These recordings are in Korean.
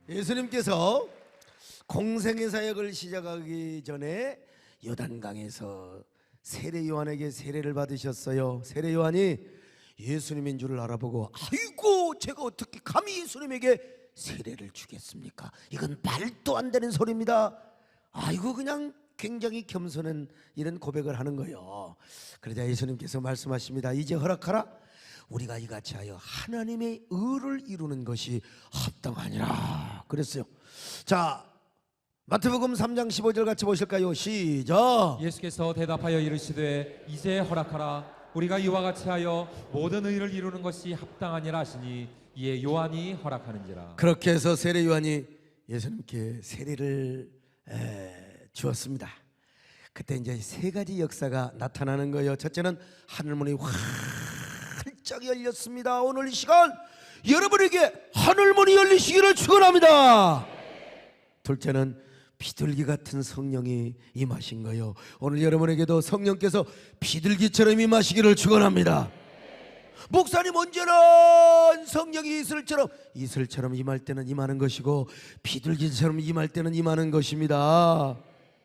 예수님께서 공생의 사역을 시작하기 전에 요단강에서 세례 요한에게 세례를 받으셨어요. 세례 요한이 예수님인 줄을 알아보고 아이고 제가 어떻게 감히 예수님에게 세례를 주겠습니까? 이건 말도 안 되는 소리입니다. 아이고 그냥 굉장히 겸손한 이런 고백을 하는 거예요. 그러자 예수님께서 말씀하십니다. 이제 허락하라. 우리가 이같이 하여 하나님의 의를 이루는 것이 합당하니라 그랬어요. 자, 마태복음 3장 15절 같이 보실까요? 시작. 예수께서 대답하여 이르시되 이제 허락하라. 우리가 이와 같이 하여 모든 의를 이루는 것이 합당하니라 하시니 이에 요한이 허락하는지라. 그렇게 해서 세례 요한이 예수님께 세례를 주었습니다. 그때 이제 세 가지 역사가 나타나는 거예요. 첫째는 하늘문이 활짝 열렸습니다. 오늘 이 시간 여러분에게 하늘문이 열리시기를 축원합니다. 둘째는 비둘기 같은 성령이 임하신 거예요. 오늘 여러분에게도 성령께서 비둘기처럼 임하시기를 축원합니다. 목사님 언제나 성령이 이슬처럼 임할 때는 임하는 것이고 비둘기처럼 임할 때는 임하는 것입니다.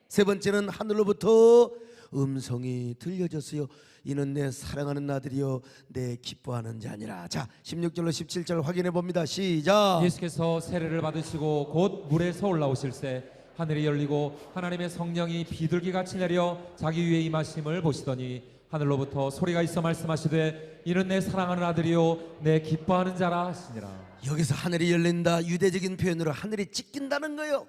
세 번째는 하늘로부터 음성이 들려졌어요. 이는 내 사랑하는 아들이요 내 기뻐하는 자니라. 자, 16절로 17절 확인해 봅니다. 시작. 예수께서 세례를 받으시고 곧 물에서 올라오실새 하늘이 열리고 하나님의 성령이 비둘기같이 내려 자기 위에 임하심을 보시더니 하늘로부터 소리가 있어 말씀하시되 이는 내 사랑하는 아들이요 내 기뻐하는 자라 하시니라. 여기서 하늘이 열린다, 유대적인 표현으로 하늘이 찢긴다는 거예요.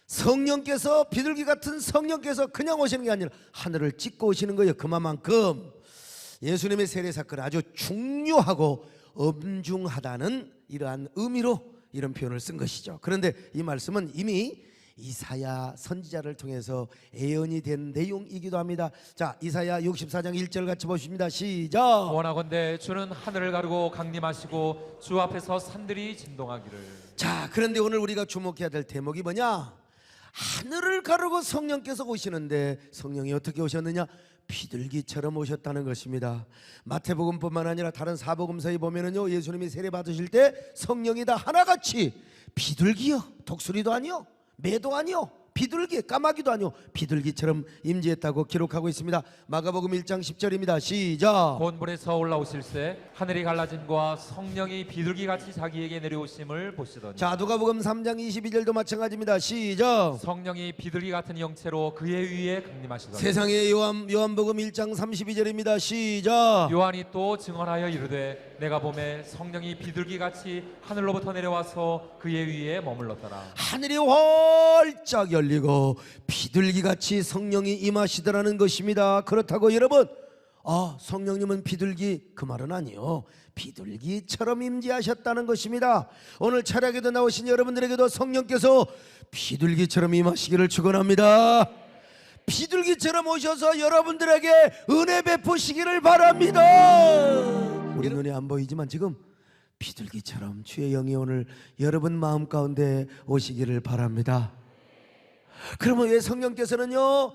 성령께서, 비둘기 같은 성령께서 그냥 오시는 게 아니라 하늘을 찢고 오시는 거예요. 그만큼 예수님의 세례 사건은 아주 중요하고 엄중하다는 이러한 의미로 이런 표현을 쓴 것이죠. 그런데 이 말씀은 이미 이사야 선지자를 통해서 예언이 된 내용이기도 합니다. 자, 이사야 64장 1절 같이 보십니다. 시작. 원하건대 주는 하늘을 가르고 강림하시고 주 앞에서 산들이 진동하기를. 자, 그런데 오늘 우리가 주목해야 될 대목이 뭐냐? 하늘을 가르고 성령께서 오시는데 성령이 어떻게 오셨느냐? 비둘기처럼 오셨다는 것입니다. 마태복음뿐만 아니라 다른 사복음서에 보면은요, 예수님이 세례 받으실 때 성령이 다 하나같이 비둘기요, 독수리도 아니요, 매도 아니요, 비둘기, 까마귀도 아니요, 비둘기처럼 임재했다고 기록하고 있습니다. 마가복음 1장 10절입니다. 시작. 곧 물에서 올라오실새 하늘이 갈라짐과 성령이 비둘기같이 자기에게 내려오심을 보시더니. 자, 누가복음 3장 22절도 마찬가지입니다. 시작. 성령이 비둘기 같은 형체로 그의 위에 강림하시더니. 세상의 요한복음 1장 32절입니다. 시작. 요한이 또 증언하여 이르되 내가 보매 성령이 비둘기같이 하늘로부터 내려와서 그의 위에 머물렀더라. 하늘이 활짝 열리고 비둘기같이 성령이 임하시더라는 것입니다. 그렇다고 여러분, 성령님은 비둘기, 그 말은 아니요, 비둘기처럼 임재하셨다는 것입니다. 오늘 철학에도 나오신 여러분들에게도 성령께서 비둘기처럼 임하시기를 축원합니다. 비둘기처럼 오셔서 여러분들에게 은혜 베푸시기를 바랍니다. 우리 눈에 안 보이지만 지금 비둘기처럼 주의 영이 오늘 여러분 마음 가운데 오시기를 바랍니다. 그러면 왜 성령께서는요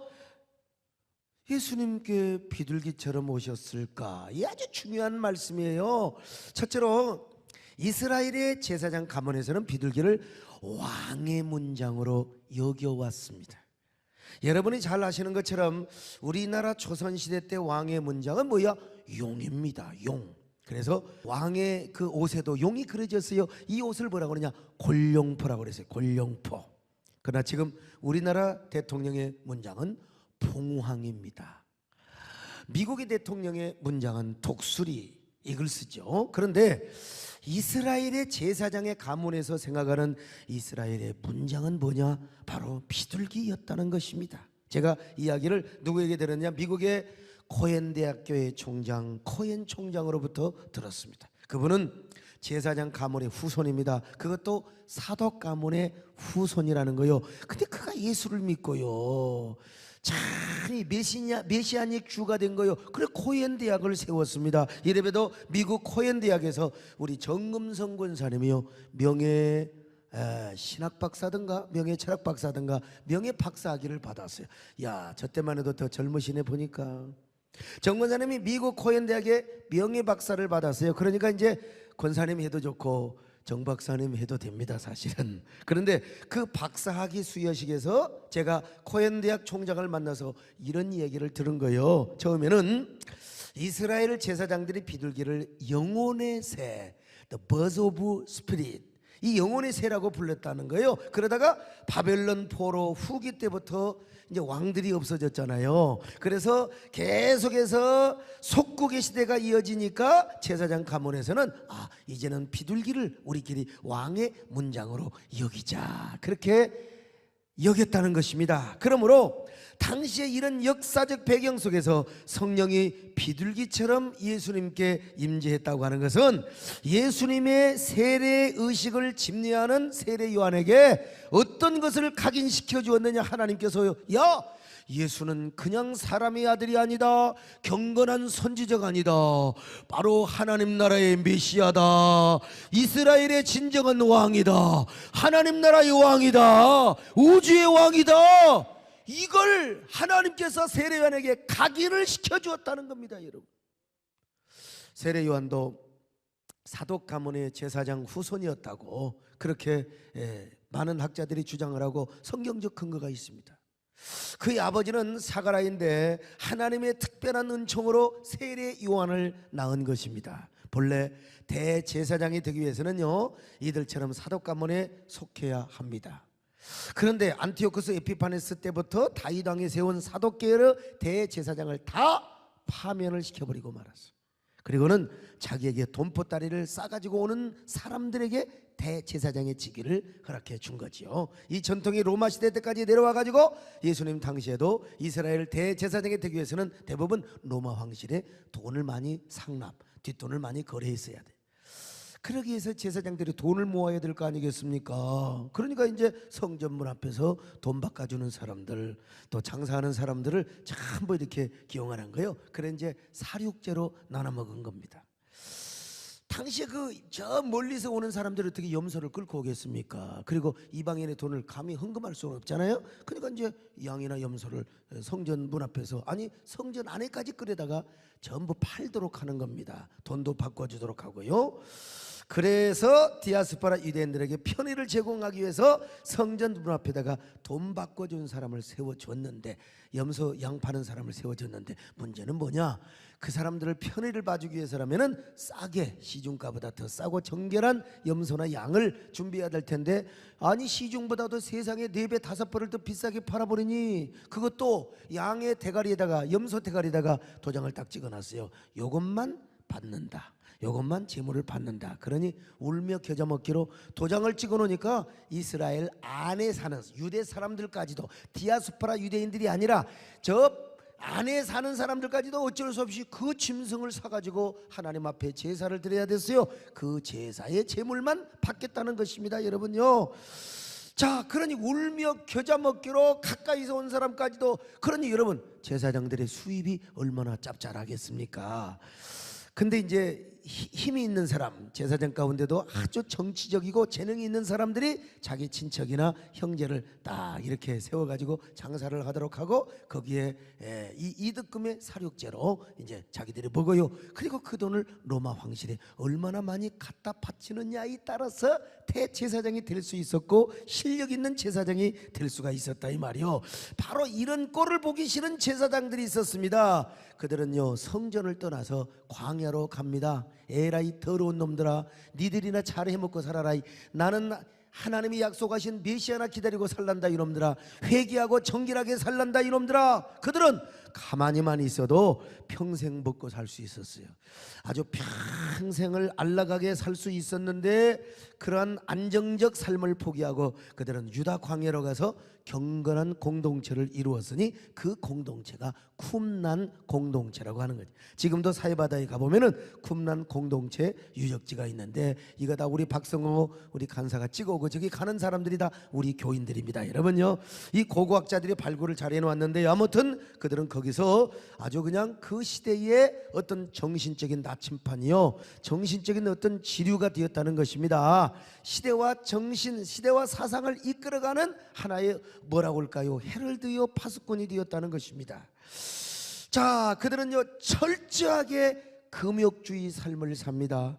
예수님께 비둘기처럼 오셨을까? 이 아주 중요한 말씀이에요. 첫째로 이스라엘의 제사장 가문에서는 비둘기를 왕의 문장으로 여겨왔습니다. 여러분이 잘 아시는 것처럼 우리나라 조선시대 때 왕의 문장은 뭐야? 용입니다. 용. 그래서 왕의 그 옷에도 용이 그려졌어요. 이 옷을 뭐라고 그러냐? 골룡포라고 그랬어요. 골룡포. 그러나 지금 우리나라 대통령의 문장은 봉황입니다. 미국의 대통령의 문장은 독수리, 이걸 쓰죠. 그런데 이스라엘의 제사장의 가문에서 생각하는 이스라엘의 문장은 뭐냐? 바로 비둘기였다는 것입니다. 제가 이야기를 누구에게 들었냐? 미국의 코엔 대학교의 총장, 코엔 총장으로부터 들었습니다. 그분은 제사장 가문의 후손입니다. 그것도 사독 가문의 후손이라는 거요. 근데 그가 예수를 믿고요, 참 메시아닉 주가 된 거요. 그래 코엔 대학을 세웠습니다. 이래봬도 미국 코엔 대학에서 우리 정금성 권사님이요, 명예 신학 박사든가 명예 철학 박사든가 명예 박사학위를 받았어요. 야, 저 때만 해도 더 젊으시네 보니까. 정 권사님이 미국 코엔 대학에 명예 박사를 받았어요. 그러니까 이제 권사님 해도 좋고 정 박사님 해도 됩니다, 사실은. 그런데 그 박사학위 수여식에서 제가 코헨 대학 총장을 만나서 이런 얘기를 들은 거예요. 처음에는 이스라엘 제사장들이 비둘기를 영혼의 새, the birth of spirit, 이 영혼의 새라고 불렀다는 거예요. 그러다가 바벨론 포로 후기 때부터 이제 왕들이 없어졌잖아요. 그래서 계속해서 속국의 시대가 이어지니까 제사장 가문에서는 이제는 비둘기를 우리끼리 왕의 문장으로 여기자, 그렇게 여겼다는 것입니다. 그러므로 당시에 이런 역사적 배경 속에서 성령이 비둘기처럼 예수님께 임재했다고 하는 것은 예수님의 세례 의식을 집례하는 세례 요한에게 어떤 것을 각인시켜 주었느냐. 하나님께서요, 야, 예수는 그냥 사람의 아들이 아니다, 경건한 선지자가 아니다, 바로 하나님 나라의 메시아다, 이스라엘의 진정한 왕이다, 하나님 나라의 왕이다, 우주의 왕이다, 이걸 하나님께서 세례 요한에게 각인을 시켜주었다는 겁니다. 여러분, 세례 요한도 사독 가문의 제사장 후손이었다고 그렇게 많은 학자들이 주장을 하고 성경적 근거가 있습니다. 그의 아버지는 사가라인데 하나님의 특별한 은총으로 세례 요한을 낳은 것입니다. 본래 대제사장이 되기 위해서는요, 이들처럼 사독 가문에 속해야 합니다. 그런데 안티오쿠스 에피파네스 때부터 다윗 왕이 세운 사독계열의 대제사장을 다 파면을 시켜버리고 말았어요. 그리고는 자기에게 돈보따리를 싸가지고 오는 사람들에게 대제사장의 직위를 허락해 준 거지요. 이 전통이 로마 시대 때까지 내려와 가지고 예수님 당시에도 이스라엘 대제사장이 되기 위해서는 대부분 로마 황실에 돈을 많이 상납, 뒷돈을 많이 거래했어야 돼. 그러기 위해서 제사장들이 돈을 모아야 될 거 아니겠습니까? 그러니까 이제 성전문 앞에서 돈 바꿔주는 사람들, 또 장사하는 사람들을 전부 이렇게 기용하는 거예요. 그래 이제 사륙제로 나눠 먹은 겁니다. 당시에 저 멀리서 오는 사람들이 어떻게 염소를 끌고 오겠습니까? 그리고 이방인의 돈을 감히 헌금할 수는 없잖아요. 그러니까 이제 양이나 염소를 성전 문 앞에서, 아니 성전 안에까지 끌어다가 전부 팔도록 하는 겁니다. 돈도 바꿔주도록 하고요. 그래서 디아스포라 유대인들에게 편의를 제공하기 위해서 성전 문 앞에다가 돈 바꿔준 사람을 세워줬는데, 염소 양 파는 사람을 세워줬는데, 문제는 뭐냐? 그 사람들을 편의를 봐주기 위해서라면은 싸게, 시중가보다 더 싸고 정결한 염소나 양을 준비해야 될 텐데, 아니 시중보다도 세상에 4배 5배를 더 비싸게 팔아버리니 그것도 양의 대가리에다가, 염소 대가리에다가 도장을 딱 찍어놨어요. 요것만 받는다, 요것만 제물을 받는다. 그러니 울며 겨자 먹기로 도장을 찍어 놓으니까 이스라엘 안에 사는 유대 사람들까지도, 디아스포라 유대인들이 아니라 저 안에 사는 사람들까지도 어쩔 수 없이 그 짐승을 사가지고 하나님 앞에 제사를 드려야 됐어요. 그 제사의 제물만 받겠다는 것입니다, 여러분요. 자, 그러니 울며 겨자 먹기로 가까이서 온 사람까지도, 그러니 여러분 제사장들의 수입이 얼마나 짭짤하겠습니까? 근데 이제 힘이 있는 사람, 제사장 가운데도 아주 정치적이고 재능이 있는 사람들이 자기 친척이나 형제를 딱 이렇게 세워가지고 장사를 하도록 하고, 거기에 이 이득금의 사륙제로 이제 자기들이 먹어요. 그리고 그 돈을 로마 황실에 얼마나 많이 갖다 바치느냐에 따라서 대제사장이 될 수 있었고 실력 있는 제사장이 될 수가 있었다, 이 말이요. 바로 이런 꼴을 보기 싫은 제사장들이 있었습니다. 그들은요, 성전을 떠나서 광야로 갑니다. 에라이 더러운 놈들아, 니들이나 잘 해먹고 살아라. 나는 하나님이 약속하신 메시아나 기다리고 살란다, 이놈들아. 회개하고 정결하게 살란다, 이놈들아. 그들은 가만히만 있어도 평생 먹고 살 수 있었어요. 아주 평생을 안락하게 살 수 있었는데, 그러한 안정적 삶을 포기하고 그들은 유다 광야로 가서 경건한 공동체를 이루었으니 그 공동체가 쿰난 공동체라고 하는 거죠. 지금도 사해바다에 가보면은 쿰난 공동체 유적지가 있는데, 이거 다 우리 박성호 우리 간사가 찍어오고 저기 가는 사람들이 다 우리 교인들입니다, 여러분요. 이 고고학자들이 발굴을 잘 해놓았는데, 아무튼 그들은 거기서 아주 그냥 그 시대의 어떤 정신적인 나침판이요, 정신적인 어떤 지류가 되었다는 것입니다. 시대와 정신, 시대와 사상을 이끌어가는 하나의 뭐라고 할까요? 헤럴드요, 파수꾼이 되었다는 것입니다. 자, 그들은요 철저하게 금욕주의 삶을 삽니다.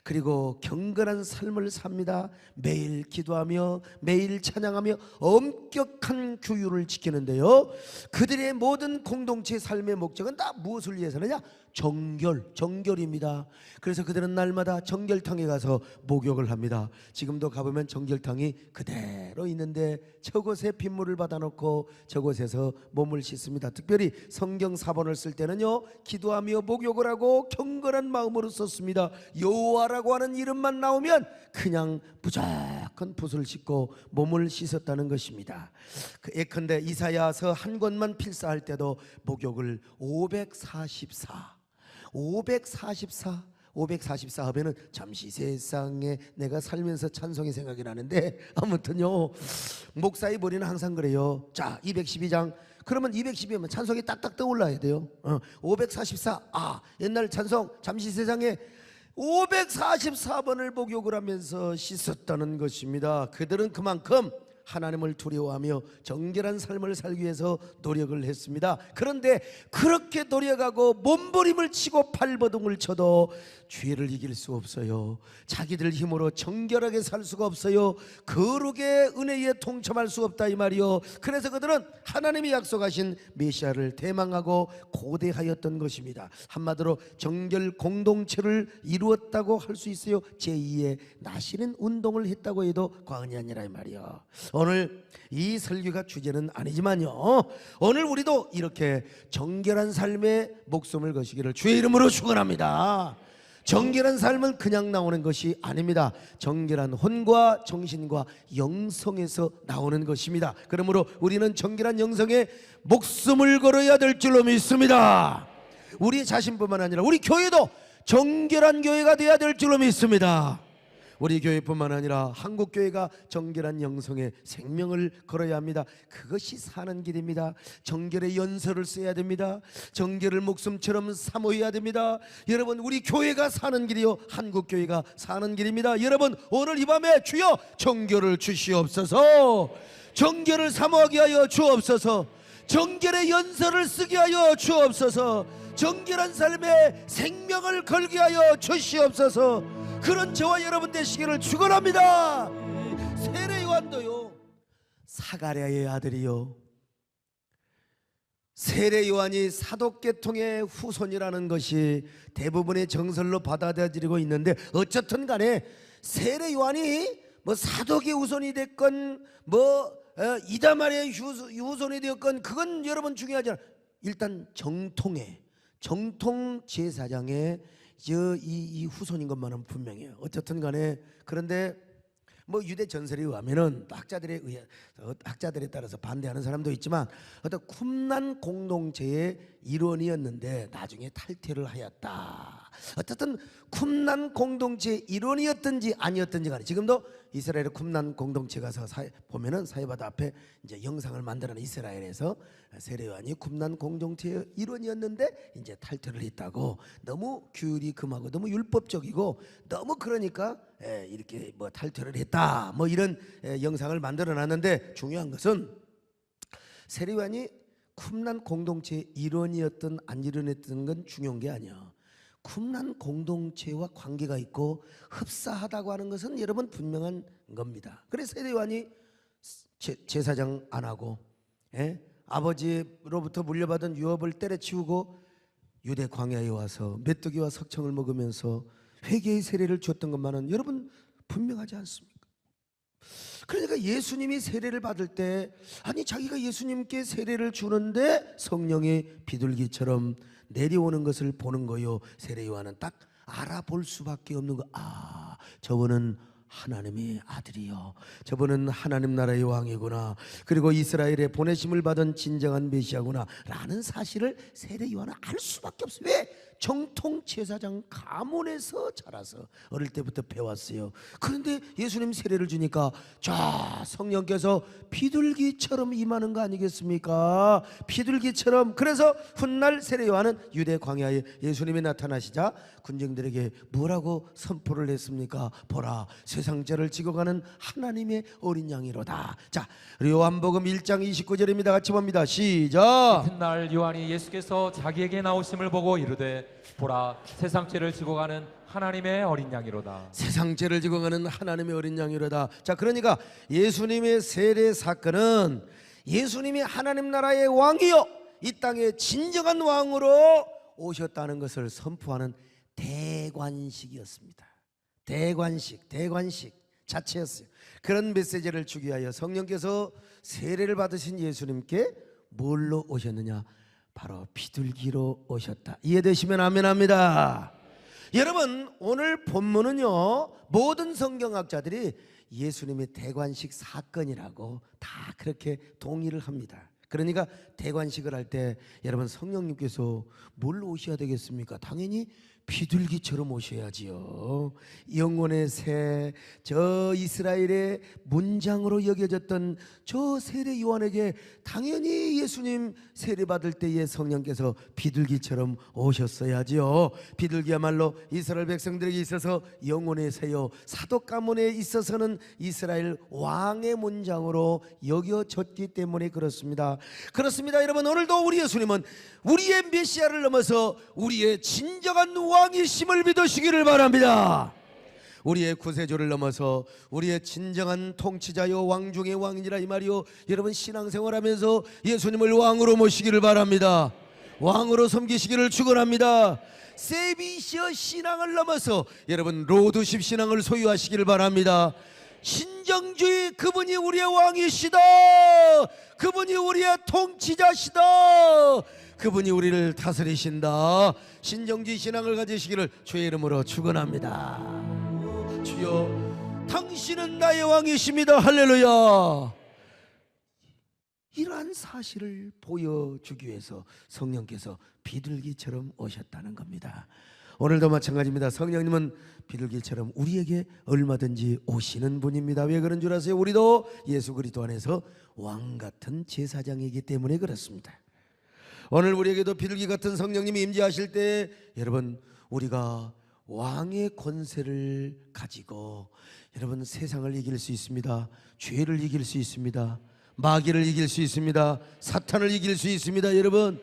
그리고 경건한 삶을 삽니다. 매일 기도하며 매일 찬양하며 엄격한 규율을 지키는데요, 그들의 모든 공동체 삶의 목적은 다 무엇을 위해서느냐? 정결입니다. 그래서 그들은 날마다 정결탕에 가서 목욕을 합니다. 지금도 가보면 정결탕이 그대로 있는데 저곳에 빗물을 받아놓고 저곳에서 몸을 씻습니다. 특별히 성경 사본을 쓸 때는요, 기도하며 목욕을 하고 경건한 마음으로 썼습니다. 여호와라고 하는 이름만 나오면 그냥 무조건 붓을 씻고 몸을 씻었다는 것입니다. 예컨대 이사야서 한 권만 필사할 때도 목욕을 544 하면은 잠시 세상에 내가 살면서 찬송이 생각이 나는데, 아무튼요, 목사의 머리는 항상 그래요. 자, 212장 그러면 212면 찬송이 딱딱 떠올라야 돼요. 544, 옛날 찬송 잠시 세상에 544번을 목욕을 하면서 씻었다는 것입니다. 그들은 그만큼 하나님을 두려워하며 정결한 삶을 살기 위해서 노력을 했습니다. 그런데 그렇게 노력하고 몸부림을 치고 발버둥을 쳐도 죄를 이길 수 없어요. 자기들 힘으로 정결하게 살 수가 없어요. 거룩의 은혜에 동참할 수 없다 이 말이요. 그래서 그들은 하나님이 약속하신 메시아를 대망하고 고대하였던 것입니다. 한마디로 정결 공동체를 이루었다고 할 수 있어요. 제2의 나시는 운동을 했다고 해도 과언이 아니라 이 말이요. 오늘 이 설교가 주제는 아니지만요, 오늘 우리도 이렇게 정결한 삶에 목숨을 거시기를 주의 이름으로 축원합니다. 정결한 삶은 그냥 나오는 것이 아닙니다. 정결한 혼과 정신과 영성에서 나오는 것입니다. 그러므로 우리는 정결한 영성에 목숨을 걸어야 될 줄로 믿습니다. 우리 자신뿐만 아니라 우리 교회도 정결한 교회가 되어야 될 줄로 믿습니다. 우리 교회뿐만 아니라 한국교회가 정결한 영성에 생명을 걸어야 합니다. 그것이 사는 길입니다. 정결의 연설을 써야 됩니다. 정결을 목숨처럼 사모해야 됩니다. 여러분, 우리 교회가 사는 길이요, 한국교회가 사는 길입니다. 여러분, 오늘 이 밤에 주여 정결을 주시옵소서, 정결을 사모하게 하여 주옵소서, 정결의 연설을 쓰게 하여 주옵소서, 정결한 삶에 생명을 걸게 하여 주시옵소서. 그런 저와 여러분 되시기를 축원합니다. 세례 요한도요, 사가랴의 아들이요, 세례 요한이 사독계통의 후손이라는 것이 대부분의 정설로 받아들여지고 있는데, 어쨌든 간에 세례 요한이 뭐 사독의 후손이 됐건 이다말의 후손이 되었건 그건 여러분 중요하지 않아요. 일단 정통 제사장의 이 후손인 것만은 분명해요. 어쨌든 간에, 그런데 뭐 유대 전설에 의하면은 학자들에 따라서 반대하는 사람도 있지만 어떤 쿰난 공동체의 일원이었는데 나중에 탈퇴를 하였다. 어쨌든 쿰난 공동체의 일원이었든지 아니었든지 간에 지금도 이스라엘의 쿰난 공동체 가서 보면은 사회바다 앞에 이제 영상을 만들어낸 이스라엘에서 세례 요한이 쿰난 공동체의 일원이었는데 이제 탈퇴를 했다고, 너무 규율이 금하고 너무 율법적이고 너무 그러니까 이렇게 뭐 탈퇴를 했다 뭐 이런 영상을 만들어놨는데, 중요한 것은 세례 요한이 쿰난 공동체의 일원이었든 안 일원이었던 건 중요한 게 아니야. 쿰난 공동체와 관계가 있고 흡사하다고 하는 것은 여러분 분명한 겁니다. 그래서 세례 요한이 제사장 안 하고 아버지로부터 물려받은 유업을 때려치우고 유대 광야에 와서 메뚜기와 석청을 먹으면서 회개의 세례를 줬던 것만은 여러분 분명하지 않습니까? 그러니까 예수님이 세례를 받을 때, 아니 자기가 예수님께 세례를 주는데 성령이 비둘기처럼 내려오는 것을 보는 거요. 세례 요한은 딱 알아볼 수밖에 없는 거. 저분은 하나님의 아들이요, 저분은 하나님 나라의 왕이구나, 그리고 이스라엘에 보내심을 받은 진정한 메시아구나 라는 사실을 세례 요한은 알 수밖에 없어요. 왜? 정통 제사장 가문에서 자라서 어릴 때부터 배웠어요. 그런데 예수님 세례를 주니까 자, 성령께서 비둘기처럼 임하는 거 아니겠습니까? 비둘기처럼. 그래서 훗날 세례 요한은 유대 광야에 예수님이 나타나시자 군중들에게 뭐라고 선포를 했습니까? 보라, 세상 죄를 지고 가는 하나님의 어린 양이로다. 자, 요한복음 1장 29절입니다. 같이 봅니다. 시작. 이튿날 요한이 예수께서 자기에게 나오심을 보고 이르되 보라, 세상 죄를 지고 가는 하나님의 어린 양이로다. 세상 죄를 지고 가는 하나님의 어린 양이로다. 자, 그러니까 예수님의 세례 사건은 예수님이 하나님 나라의 왕이요 이 땅의 진정한 왕으로 오셨다는 것을 선포하는 대관식이었습니다. 대관식 자체였어요. 그런 메시지를 주기 위하여 성령께서 세례를 받으신 예수님께 뭘로 오셨느냐? 바로 비둘기로 오셨다. 이해되시면 아멘합니다. 여러분, 오늘 본문은요 모든 성경학자들이 예수님의 대관식 사건이라고 다 그렇게 동의를 합니다. 그러니까 대관식을 할 때 여러분 성령님께서 뭘로 오셔야 되겠습니까? 당연히 비둘기처럼 오셔야지요. 영혼의 새, 저 이스라엘의 문장으로 여겨졌던 저 세례 요한에게 당연히 예수님 세례 받을 때에 성령께서 비둘기처럼 오셨어야지요. 비둘기야말로 이스라엘 백성들에게 있어서 영혼의 새요, 사도 가문에 있어서는 이스라엘 왕의 문장으로 여겨졌기 때문에 그렇습니다. 그렇습니다. 여러분, 오늘도 우리 예수님은 우리의 메시아를 넘어서 우리의 진정한 왕이심을 믿으시기를 바랍니다. 우리의 구세주를 넘어서 우리의 진정한 통치자요 왕 중의 왕이라 이 말이요. 여러분, 신앙생활하면서 예수님을 왕으로 모시기를 바랍니다. 왕으로 섬기시기를 축원합니다. 세비시어 신앙을 넘어서 여러분 로드십 신앙을 소유하시기를 바랍니다. 신정주의, 그분이 우리의 왕이시다. 그분이 우리의 통치자시다. 그분이 우리를 다스리신다. 신정주의 신앙을 가지시기를 주의 이름으로 축원합니다. 주여, 당신은 나의 왕이십니다. 할렐루야. 이러한 사실을 보여주기 위해서 성령께서 비둘기처럼 오셨다는 겁니다. 오늘도 마찬가지입니다. 성령님은 비둘기처럼 우리에게 얼마든지 오시는 분입니다. 왜 그런 줄 아세요? 우리도 예수 그리스도 안에서 왕 같은 제사장이기 때문에 그렇습니다. 오늘 우리에게도 비둘기 같은 성령님이 임재하실 때 여러분 우리가 왕의 권세를 가지고 여러분 세상을 이길 수 있습니다. 죄를 이길 수 있습니다. 마귀를 이길 수 있습니다. 사탄을 이길 수 있습니다. 여러분,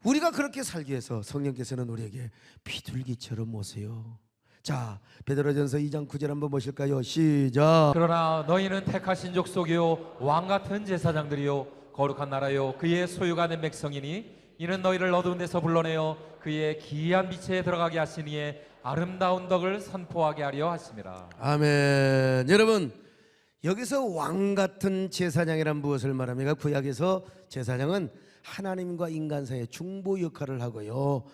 우리가 그렇게 살기 위해서 성령께서는 우리에게 비둘기처럼 오세요. 자, 베드로전서 2장 9절 한번 보실까요? 시작. 그러나 너희는 택하신 족속이요 왕 같은 제사장들이요 거룩한 나라요 그의 소유가 된 백성이니 이는 너희를 어두운 데서 불러내어 그의 기이한 빛에 들어가게 하시니에 아름다운 덕을 선포하게 하려 하심이라. 아멘. 여러분, 여기서 왕 같은 제사장이란 무엇을 말합니까? 구약에서 제사장은 하나님과 인간 사이의 중보 역할을 하고요,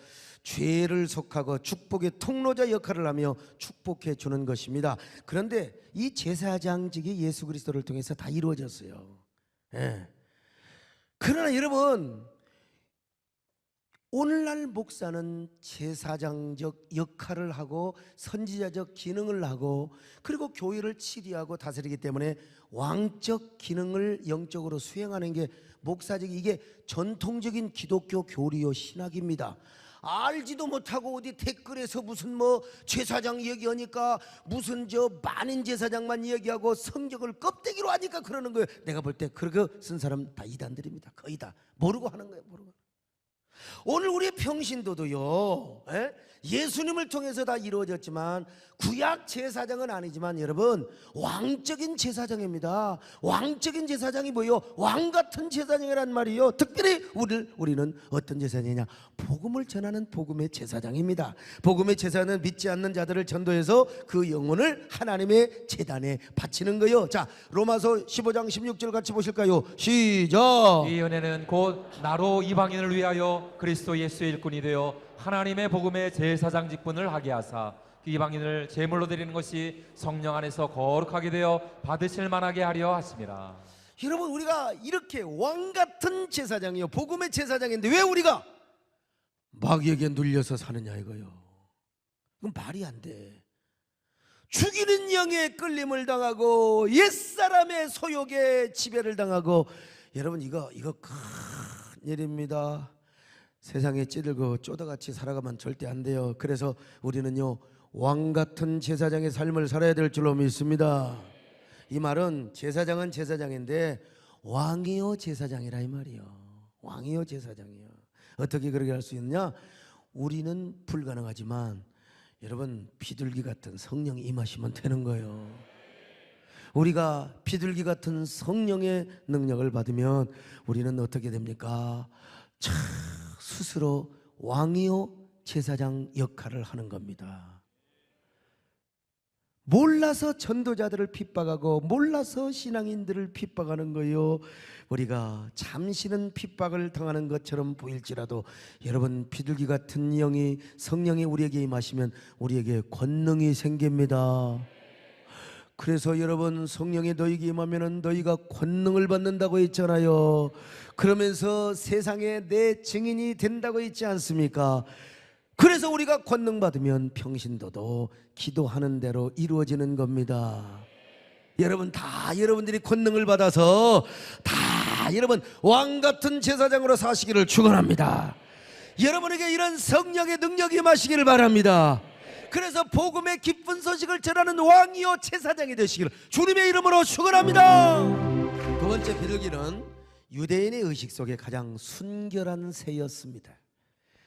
죄를 속하고 축복의 통로자 역할을 하며 축복해 주는 것입니다. 그런데 이 제사장직이 예수 그리스도를 통해서 다 이루어졌어요. 예. 그러나 여러분, 오늘날 목사는 제사장적 역할을 하고 선지자적 기능을 하고 그리고 교회를 치리하고 다스리기 때문에 왕적 기능을 영적으로 수행하는 게 목사직, 이게 전통적인 기독교 교리요 신학입니다. 알지도 못하고 어디 댓글에서 무슨 뭐 제사장 얘기하니까 무슨 저 만인 제사장만 얘기하고 성경을 껍데기로 하니까 그러는 거예요. 내가 볼 때 그거 쓴 사람 다 이단들입니다. 거의 다 모르고 하는 거예요. 모르고. 오늘 우리의 평신도도요, 예수님을 통해서 다 이루어졌지만 구약 제사장은 아니지만 여러분 왕적인 제사장입니다. 왕적인 제사장이 뭐예요? 왕 같은 제사장이란 말이에요. 특별히 우리는 어떤 제사장이냐? 복음을 전하는 복음의 제사장입니다. 복음의 제사는 믿지 않는 자들을 전도해서 그 영혼을 하나님의 제단에 바치는 거예요. 자, 로마서 15장 16절 같이 보실까요? 시작. 이 은혜는 곧 나로 이방인을 위하여 그리스도 예수의 일꾼이 되어 하나님의 복음의 제사장 직분을 하게 하사 그 이방인을 제물로 드리는 것이 성령 안에서 거룩하게 되어 받으실 만하게 하려 하심이라. 여러분, 우리가 이렇게 왕같은 제사장이요, 복음의 제사장인데 왜 우리가 마귀에게 눌려서 사느냐 이거요. 그건 말이 안 돼. 죽이는 영의 끌림을 당하고 옛사람의 소욕에 지배를 당하고, 여러분 이거 큰 일입니다. 세상에 찌들고 쪼다같이 살아가면 절대 안 돼요. 그래서 우리는요 왕같은 제사장의 삶을 살아야 될 줄로 믿습니다. 이 말은 제사장은 제사장인데 왕이요 제사장이라 이 말이요. 왕이요 제사장이요. 어떻게 그렇게 할 수 있느냐? 우리는 불가능하지만 여러분 비둘기 같은 성령이 임하시면 되는 거예요. 우리가 비둘기 같은 성령의 능력을 받으면 우리는 어떻게 됩니까? 참 스스로 왕이요 제사장 역할을 하는 겁니다. 몰라서 전도자들을 핍박하고 몰라서 신앙인들을 핍박하는 거요. 우리가 잠시는 핍박을 당하는 것처럼 보일지라도 여러분 비둘기 같은 영이 성령이 우리에게 임하시면 우리에게 권능이 생깁니다. 그래서 여러분 성령이 너희에게 임하면 너희가 권능을 받는다고 했잖아요. 그러면서 세상에 내 증인이 된다고 했지 않습니까? 그래서 우리가 권능 받으면 평신도도 기도하는 대로 이루어지는 겁니다. 여러분 다 여러분들이 권능을 받아서 다 여러분 왕같은 제사장으로 사시기를 축원합니다. 여러분에게 이런 성령의 능력이 임하시기를 바랍니다. 그래서 복음의 기쁜 소식을 전하는 왕이요 제사장이 되시기를 주님의 이름으로 축원합니다. 두 번째 비둘기는 유대인의 의식 속에 가장 순결한 새였습니다.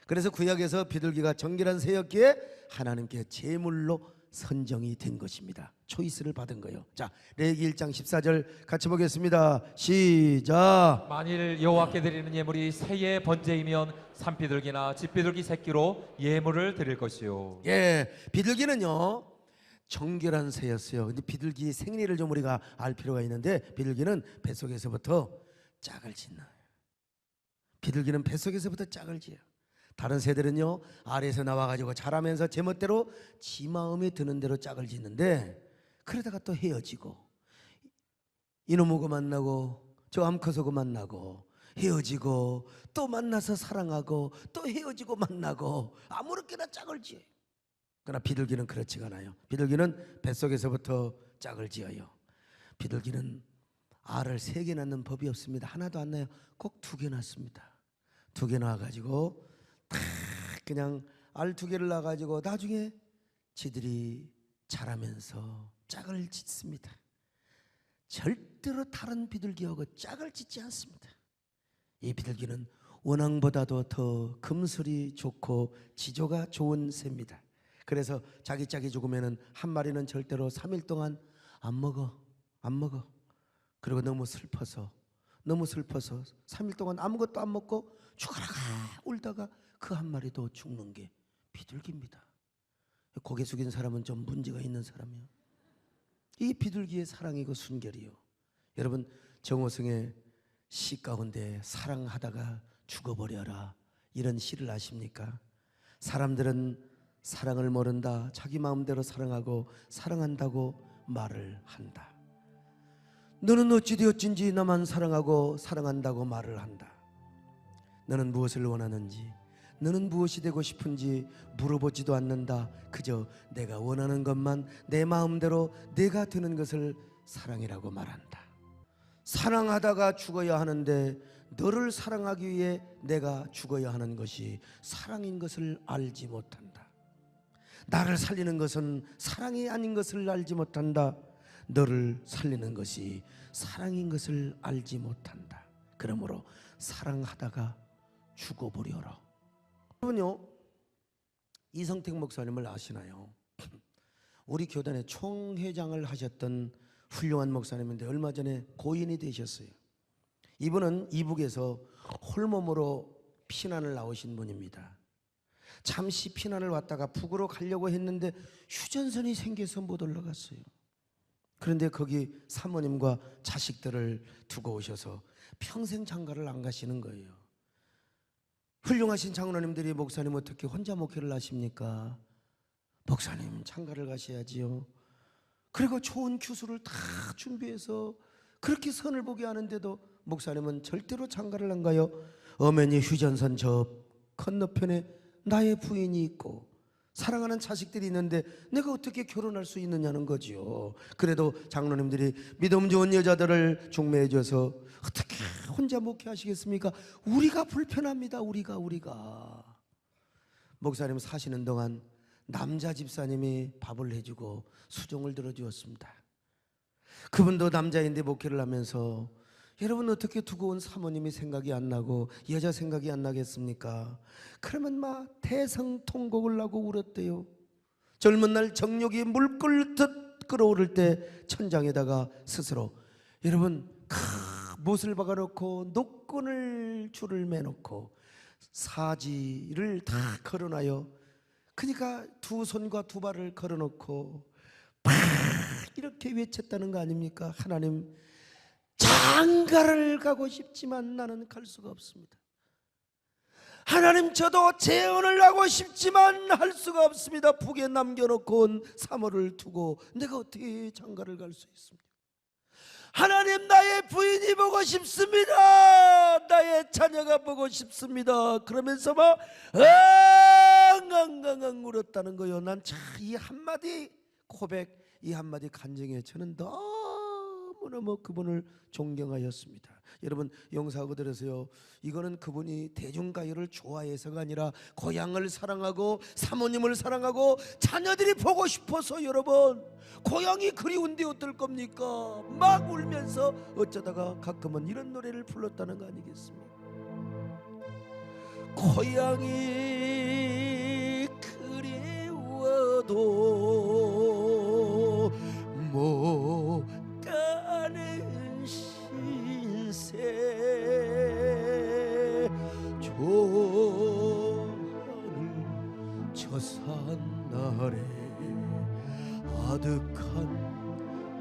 그래서 구약에서 비둘기가 정결한 새였기에 하나님께 제물로 선정이 된 것입니다. 초이스를 받은 거예요. 자, 레위기 1장 14절 같이 보겠습니다. 시작. 만일 여호와께 드리는 예물이 새의 번제이면 산비둘기나 집비둘기 새끼로 예물을 드릴 것이요. 예, 비둘기는요 정결한 새였어요. 근데 비둘기 생리를 좀 우리가 알 필요가 있는데 비둘기는 뱃속에서부터 짝을 짓나요. 비둘기는 뱃속에서부터 짝을 지어요. 다른 새들은요 아래에서 나와가지고 자라면서 제멋대로 지 마음에 드는 대로 짝을 짓는데 그러다가 또 헤어지고 이놈하고 만나고 저 암컷하고 만나고 헤어지고 또 만나서 사랑하고 또 헤어지고 만나고 아무렇게나 짝을 지어요. 그러나 비둘기는 그렇지가 않아요. 비둘기는 뱃속에서부터 짝을 지어요. 비둘기는 알을 3개 낳는 법이 없습니다. 하나도 안 낳아요. 꼭 2개 낳습니다. 2개 낳아가지고 그냥 알 2개를 낳아가지고 나중에 지들이 자라면서 짝을 짓습니다. 절대로 다른 비둘기하고 짝을 짓지 않습니다. 이 비둘기는 원앙보다도 더 금슬이 좋고 지조가 좋은 새입니다. 그래서 자기 짝이 죽으면 한 마리는 절대로 3일 동안 안 먹어. 그리고 너무 슬퍼서 3일 동안 아무것도 안 먹고 죽어라 울다가 그 한 마리도 죽는 게 비둘기입니다. 고개 숙인 사람은 좀 문제가 있는 사람이요. 이 비둘기의 사랑이고 순결이요. 여러분 정호승의 시 가운데 사랑하다가 죽어버려라 이런 시를 아십니까? 사람들은 사랑을 모른다. 자기 마음대로 사랑하고 사랑한다고 말을 한다. 너는 어찌 되었든지 나만 사랑하고 사랑한다고 말을 한다. 너는 무엇을 원하는지 너는 무엇이 되고 싶은지 물어보지도 않는다. 그저 내가 원하는 것만 내 마음대로 내가 되는 것을 사랑이라고 말한다. 사랑하다가 죽어야 하는데 너를 사랑하기 위해 내가 죽어야 하는 것이 사랑인 것을 알지 못한다. 나를 살리는 것은 사랑이 아닌 것을 알지 못한다. 너를 살리는 것이 사랑인 것을 알지 못한다. 그러므로 사랑하다가 죽어버려라. 여러분요 이성택 목사님을 아시나요? 우리 교단의 총회장을 하셨던 훌륭한 목사님인데 얼마 전에 고인이 되셨어요. 이분은 이북에서 홀몸으로 피난을 나오신 분입니다. 잠시 피난을 왔다가 북으로 가려고 했는데 휴전선이 생겨서 못 올라갔어요. 그런데 거기 사모님과 자식들을 두고 오셔서 평생 장가를 안 가시는 거예요. 훌륭하신 장로님들이 목사님 어떻게 혼자 목회를 하십니까? 목사님 장가를 가셔야지요. 그리고 좋은 규수를 다 준비해서 그렇게 선을 보게 하는데도 목사님은 절대로 장가를 안 가요. 어머니 휴전선 저 건너편에 나의 부인이 있고 사랑하는 자식들이 있는데 내가 어떻게 결혼할 수 있느냐는 거지요. 그래도 장로님들이 믿음 좋은 여자들을 중매해 줘서 어떻게 혼자 목회하시겠습니까? 우리가 불편합니다. 우리가 목사님 사시는 동안 남자 집사님이 밥을 해주고 수종을 들어주었습니다. 그분도 남자인데 목회를 하면서 여러분 어떻게 두고 온 사모님이 생각이 안 나고 여자 생각이 안 나겠습니까? 그러면 막 대성통곡을 하고 울었대요. 젊은 날 정욕이 물 끓듯 끓어오를 때 천장에다가 스스로 여러분 못을 박아놓고 노끈을 줄을 매놓고 사지를 다 걸어놔요. 그러니까 두 손과 두 발을 걸어놓고 막 이렇게 외쳤다는 거 아닙니까? 하나님, 장가를 가고 싶지만 나는 갈 수가 없습니다. 하나님, 저도 재혼을 하고 싶지만 할 수가 없습니다. 북에 남겨놓고 온 사모를 두고 내가 어떻게 장가를 갈 수 있습니까? 하나님, 나의 부인이 보고 싶습니다. 나의 자녀가 보고 싶습니다. 그러면서 막 엉엉엉엉 울었다는 거요. 난 참 이 한마디 고백, 이 한마디 간증에 저는 너무너무 그분을 존경하였습니다. 여러분, 용서하고 들으세요. 이거는 그분이 대중가요를 좋아해서가 아니라 고향을 사랑하고 사모님을 사랑하고 자녀들이 보고 싶어서. 여러분, 고향이 그리운데 어떨 겁니까? 막 울면서 어쩌다가 가끔은 이런 노래를 불렀다는 거 아니겠습니까? 고향이 그리워도 못 가는 신세, 조하늘 저 산날에 아득한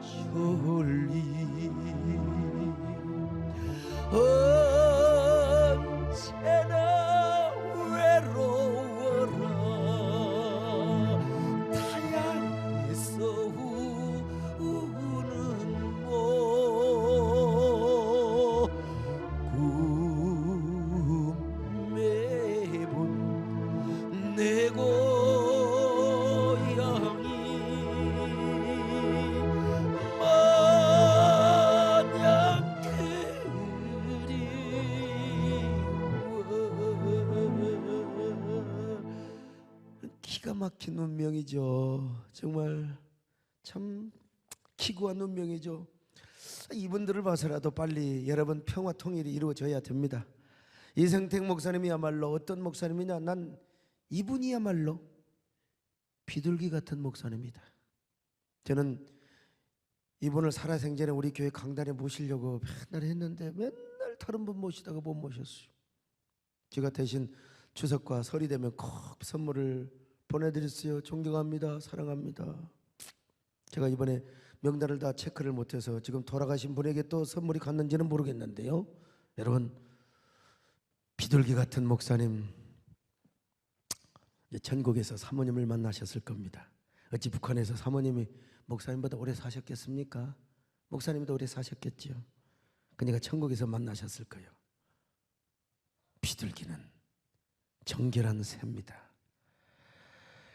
천리, 언제나 외로워라 타향에서 우는 모 꿈에 본 내 고향이 마냥 그리워. 기가 막힌 운명이죠. 정말 참 기구한 운명이죠. 이분들을 봐서라도 빨리 여러분 평화 통일이 이루어져야 됩니다. 이성택 목사님이야말로 어떤 목사님이냐, 난 이분이야말로 비둘기 같은 목사님이다. 저는 이분을 살아생전에 우리 교회 강단에 모시려고 맨날 했는데 맨날 다른 분 모시다가 못 모셨어요. 제가 대신 추석과 설이 되면 꼭 선물을 보내드렸어요. 존경합니다. 사랑합니다. 제가 이번에 명단을 다 체크를 못해서 지금 돌아가신 분에게 또 선물이 갔는지는 모르겠는데요. 여러분, 비둘기 같은 목사님, 이제 천국에서 사모님을 만나셨을 겁니다. 어찌 북한에서 사모님이 목사님보다 오래 사셨겠습니까? 목사님보다 오래 사셨겠죠. 그러니까 천국에서 만나셨을 거예요. 비둘기는 정결한 새입니다.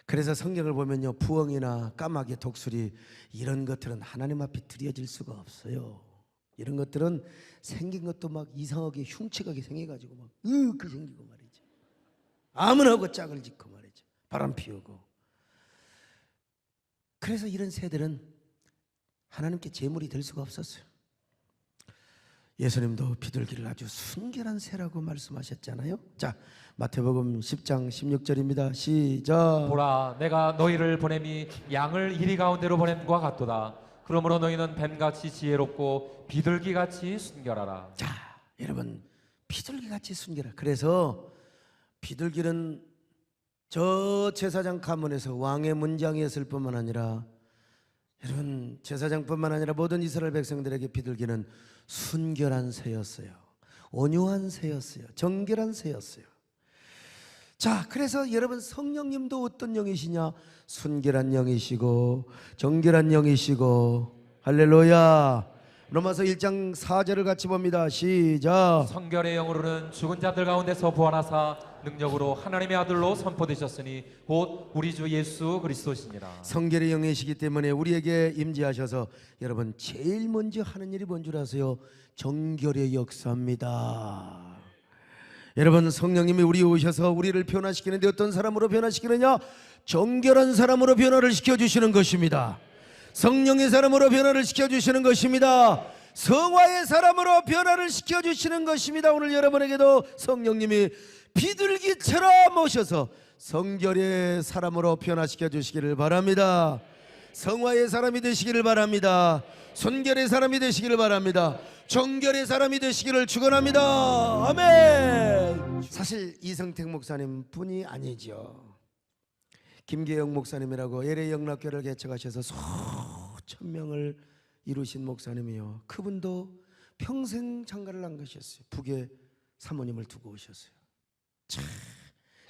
그래서 성경을 보면요, 부엉이나 까마귀, 독수리 이런 것들은 하나님 앞에 드려질 수가 없어요. 이런 것들은 생긴 것도 막 이상하게 흉측하게 생겨가지고 막 그 생기고 말이죠. 아무나 하고 짝을 짓고 말이죠. 바람 피우고. 그래서 이런 새들은 하나님께 제물이 될 수가 없었어요. 예수님도 비둘기를 아주 순결한 새라고 말씀하셨잖아요. 자, 마태복음 10장 16절입니다. 시작. 보라, 내가 너희를 보냄이 양을 이리 가운데로 보냄과 같도다. 그러므로 너희는 뱀같이 지혜롭고 비둘기같이 순결하라. 자, 여러분, 비둘기같이 순결하라. 그래서 비둘기는 저 제사장 가문에서 왕의 문장이었을 뿐만 아니라, 여러분, 제사장뿐만 아니라 모든 이스라엘 백성들에게 비둘기는 순결한 새였어요. 온유한 새였어요. 정결한 새였어요. 자, 그래서 여러분, 성령님도 어떤 영이시냐? 순결한 영이시고 정결한 영이시고. 할렐루야. 로마서 1장 4절을 같이 봅니다. 시작. 성결의 영으로는 죽은 자들 가운데서 부활하사 능력으로 하나님의 아들로 선포되셨으니 곧 우리 주 예수 그리스도시니라. 성결의 영이시기 때문에 우리에게 임재하셔서 여러분 제일 먼저 하는 일이 뭔 줄 아세요? 정결의 역사입니다. 여러분, 성령님이 우리 오셔서 우리를 변화시키는데 어떤 사람으로 변화시키느냐? 정결한 사람으로 변화를 시켜주시는 것입니다. 성령의 사람으로 변화를 시켜주시는 것입니다. 성화의 사람으로 변화를 시켜주시는 것입니다. 오늘 여러분에게도 성령님이 비둘기처럼 오셔서 성결의 사람으로 변화시켜 주시기를 바랍니다. 성화의 사람이 되시기를 바랍니다. 순결의 사람이 되시기를 바랍니다. 정결의 사람이 되시기를 축원합니다. 아멘. 사실 이성택 목사님 분이 아니죠. 김계영 목사님이라고 LA 영락교를 개척하셔서 수천 명을 이루신 목사님이요. 그분도 평생 장가를 안 가셨어요. 북에 사모님을 두고 오셨어요. 참,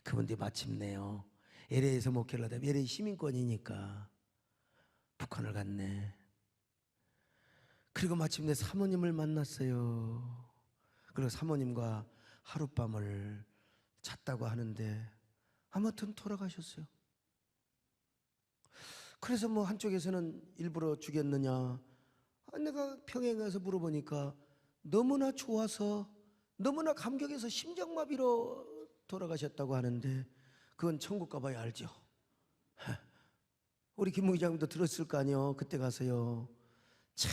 그분들이 마침내요 LA에서 목회를 하다 LA 시민권이니까 북한을 갔네. 그리고 마침내 사모님을 만났어요. 그리고 사모님과 하룻밤을 잤다고 하는데 아무튼 돌아가셨어요. 그래서 뭐 한쪽에서는 일부러 죽였느냐, 내가 평양에 가서 물어보니까 너무나 좋아서 너무나 감격해서 심장마비로 돌아가셨다고 하는데 그건 천국 가봐야 알죠. 우리 김 부장님도 들었을 거 아니요. 그때 가서요. 참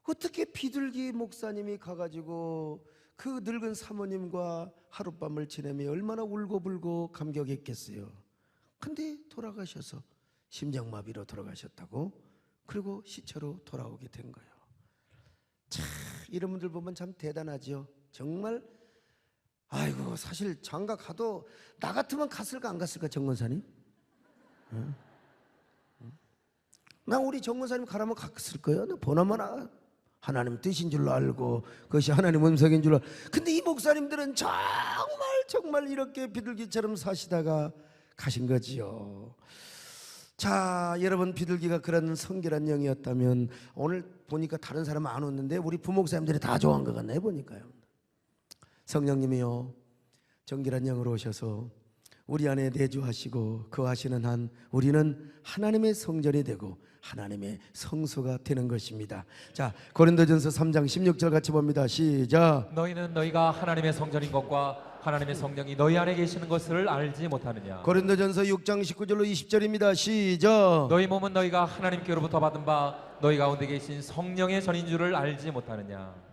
어떻게 비둘기 목사님이 가가지고 그 늙은 사모님과 하룻밤을 지내며 얼마나 울고불고 감격했겠어요. 근데 돌아가셔서 심장마비로 돌아가셨다고. 그리고 시체로 돌아오게 된 거예요. 참 이런 분들 보면 참 대단하죠. 정말. 아이고 사실 장가 가도 나 같으면 갔을까 안 갔을까 정권사님? 응? 나 우리 정권사님 가라면 갔을 거예요. 나 보나마나 하나님 뜻인 줄로 알고 그것이 하나님 음성인 줄로. 근데 이 목사님들은 정말 이렇게 비둘기처럼 사시다가 가신 거지요. 자 여러분, 비둘기가 그런 성결한 영이었다면 오늘 보니까 다른 사람은 안 웃는데 우리 부목사님들이 다 좋아한 것 같네 보니까요. 성령님이요 정결한 영으로 오셔서 우리 안에 내주하시고 거하시는 한 우리는 하나님의 성전이 되고 하나님의 성소가 되는 것입니다. 자 고린도전서 3장 16절 같이 봅니다. 시작. 너희는 너희가 하나님의 성전인 것과 하나님의 성령이 너희 안에 계시는 것을 알지 못하느냐. 고린도전서 6장 19절로 20절입니다. 시작. 너희 몸은 너희가 하나님께로부터 받은 바 너희 가운데 계신 성령의 전인 줄을 알지 못하느냐.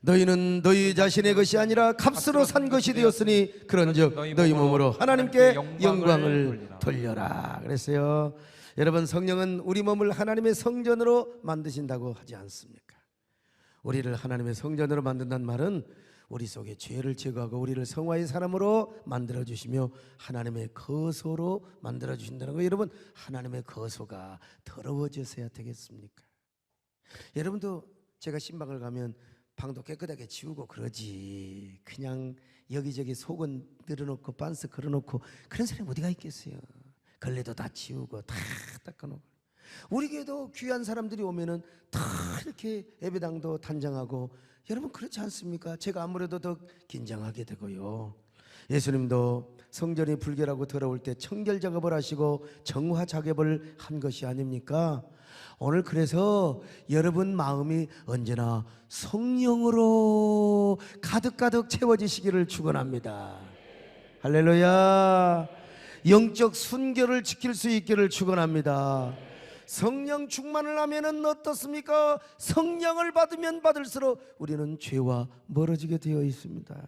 너희는 너희 자신의 것이 아니라 값으로 산 것이 되었으니 그런즉 너희 몸으로 하나님께 영광을 돌려라 그랬어요. 여러분, 성령은 우리 몸을 하나님의 성전으로 만드신다고 하지 않습니까? 우리를 하나님의 성전으로 만든다는 말은 우리 속에 죄를 제거하고 우리를 성화의 사람으로 만들어주시며 하나님의 거소로 만들어주신다는 거예요. 여러분, 하나님의 거소가 더러워져서야 되겠습니까? 여러분도 제가 신방을 가면 방도 깨끗하게 치우고 그러지, 그냥 여기저기 속은 늘어놓고 반스 걸어놓고 그런 사람이 어디가 있겠어요. 걸레도 다 치우고 다 닦아놓고. 우리 교회도 귀한 사람들이 오면은 다 이렇게 예배당도 단장하고, 여러분 그렇지 않습니까? 제가 아무래도 더 긴장하게 되고요. 예수님도 성전이 불결하고 더러울 때 청결 작업을 하시고 정화 작업을 한 것이 아닙니까? 오늘 그래서 여러분 마음이 언제나 성령으로 가득가득 채워지시기를 축원합니다. 할렐루야. 영적 순결을 지킬 수 있기를 축원합니다. 성령 충만을 하면은 어떻습니까? 성령을 받으면 받을수록 우리는 죄와 멀어지게 되어 있습니다.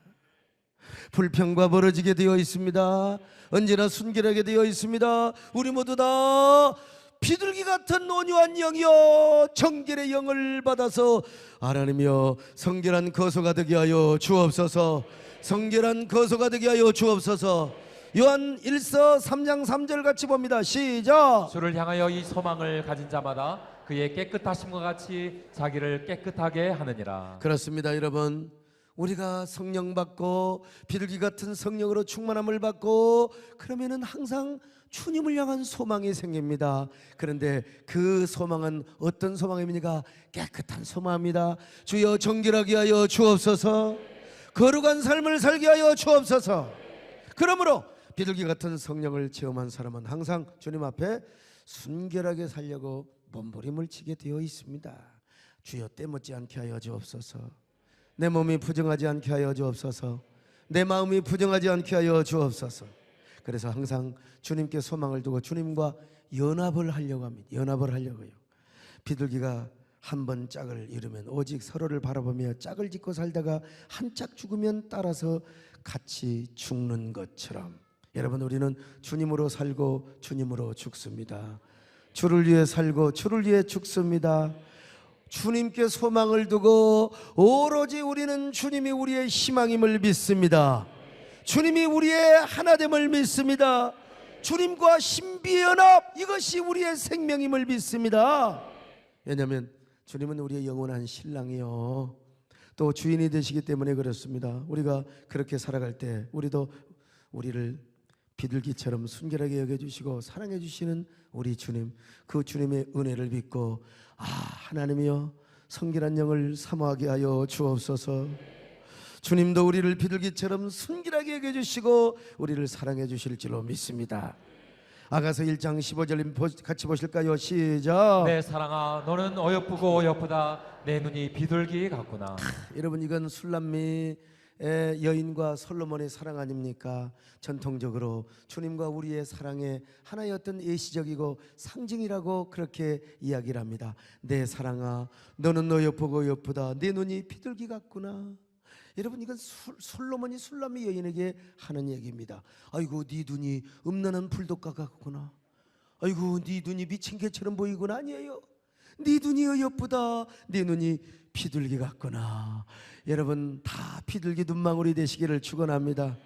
불평과 멀어지게 되어 있습니다. 언제나 순결하게 되어 있습니다. 우리 모두 다 비둘기 같은 온유한 영이여 정결의 영을 받아서 하나님이여 성결한 거소가 되게 하여 주옵소서. 성결한 거소가 되게 하여 주옵소서. 요한 1서 3장 3절 같이 봅니다. 시작. 주를 향하여 이 소망을 가진 자마다 그의 깨끗하심과 같이 자기를 깨끗하게 하느니라. 그렇습니다. 여러분, 우리가 성령 받고 비둘기 같은 성령으로 충만함을 받고 그러면은 항상 주님을 향한 소망이 생깁니다. 그런데 그 소망은 어떤 소망입니까? 깨끗한 소망입니다. 주여 정결하게 하여 주옵소서. 거룩한 삶을 살게 하여 주옵소서. 그러므로 비둘기 같은 성령을 체험한 사람은 항상 주님 앞에 순결하게 살려고 몸부림을 치게 되어 있습니다. 주여 때묻지 않게 하여 주옵소서. 내 몸이 부정하지 않게 하여 주옵소서. 내 마음이 부정하지 않게 하여 주옵소서. 그래서 항상 주님께 소망을 두고 주님과 연합을 하려고 합니다. 연합을 하려고요. 비둘기가 한 번 짝을 이루면 오직 서로를 바라보며 짝을 짓고 살다가 한 짝 죽으면 따라서 같이 죽는 것처럼 여러분, 우리는 주님으로 살고 주님으로 죽습니다. 주를 위해 살고 주를 위해 죽습니다. 주님께 소망을 두고 오로지 우리는 주님이 우리의 희망임을 믿습니다. 주님이 우리의 하나됨을 믿습니다. 주님과 신비의 연합, 이것이 우리의 생명임을 믿습니다. 왜냐하면 주님은 우리의 영원한 신랑이요 또 주인이 되시기 때문에 그렇습니다. 우리가 그렇게 살아갈 때 우리도 우리를 비둘기처럼 순결하게 여겨주시고 사랑해 주시는 우리 주님, 그 주님의 은혜를 믿고 하나님이여 성결한 영을 사모하게 하여 주옵소서. 주님도 우리를 비둘기처럼 순결하게 여겨주시고 우리를 사랑해 주실 줄로 믿습니다. 아가서 1장 15절 같이 보실까요? 시작. 내 사랑아, 너는 어여쁘고 어여쁘다. 내 눈이 비둘기 같구나. 여러분, 이건 술람미의 여인과 솔로몬의 사랑 아닙니까? 전통적으로 주님과 우리의 사랑의 하나의 어떤 예시적이고 상징이라고 그렇게 이야기를 합니다. 내 사랑아, 너는 어여쁘고 어여쁘다. 내 눈이 비둘기 같구나. 여러분, 이건 솔로몬이 술람미 여인에게 하는 얘기입니다. 아이고, 네 눈이 음란한 불독과 같구나. 아이고, 네 눈이 미친 개처럼 보이구나. 아니에요. 네 눈이 어여쁘다. 네 눈이 비둘기 같구나. 여러분, 다 비둘기 눈망울이 되시기를 축원합니다.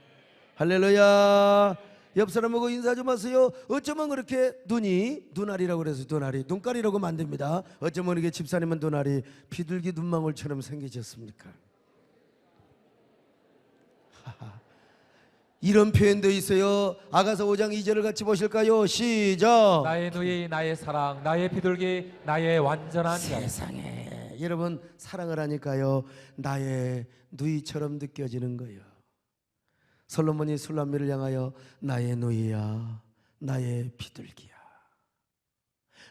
할렐루야. 옆 사람하고 인사 좀 하세요. 어쩌면 그렇게 눈이 눈알이라고 그래서 눈알이 눈깔이라고 만듭니다. 어쩌면 이게 집사님은 눈알이 비둘기 눈망울처럼 생기셨습니까? 이런 표현도 있어요. 아가서 5장 2절을 같이 보실까요? 시작. 나의 누이, 나의 사랑, 나의 비둘기, 나의 완전한 양. 세상에 여러분, 사랑을 하니까요 나의 누이처럼 느껴지는 거예요. 솔로몬이 술람미를 향하여 나의 누이야, 나의 비둘기야,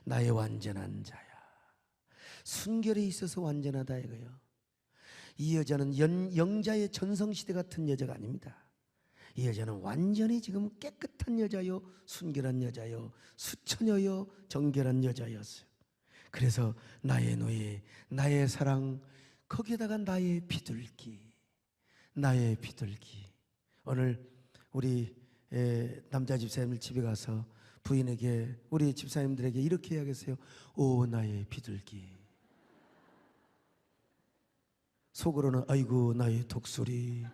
나의 완전한 자야. 순결에 있어서 완전하다 이거예요. 이 여자는 영자의 전성시대 같은 여자가 아닙니다. 이 여자는 완전히 지금 깨끗한 여자요, 순결한 여자요, 수처녀요, 정결한 여자였어요. 그래서 나의 누이, 나의 사랑, 거기에다가 나의 비둘기, 나의 비둘기. 오늘 우리 남자 집사님들 집에 가서 부인에게, 우리 집사님들에게 이렇게 해야겠어요. 오, 나의 비둘기. 속으로는 아이고, 나의 독수리.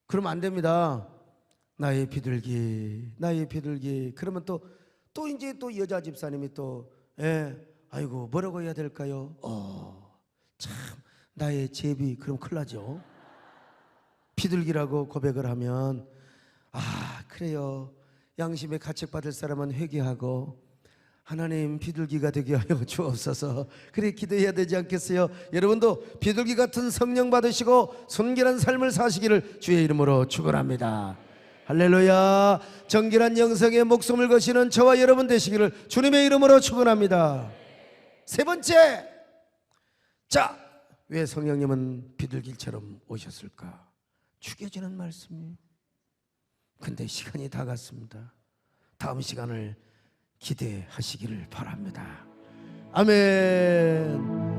그러면 안 됩니다. 나의 비둘기, 나의 비둘기. 그러면 또 이제 또 여자 집사님이 아이고, 뭐라고 해야 될까요? 참, 나의 제비. 그럼 큰일 나죠. 비둘기라고 고백을 하면, 그래요. 양심에 가책받을 사람은 회개하고 하나님 비둘기가 되게 하여 주옵소서. 그래 기도해야 되지 않겠어요? 여러분도 비둘기 같은 성령 받으시고 순결한 삶을 사시기를 주의 이름으로 축원합니다. 할렐루야. 정결한 영성에 목숨을 거시는 저와 여러분 되시기를 주님의 이름으로 축원합니다. 세 번째, 자, 왜 성령님은 비둘기처럼 오셨을까? 죽여지는 말씀이에요. 근데 시간이 다 갔습니다. 다음 시간을 기대하시기를 바랍니다. 아멘.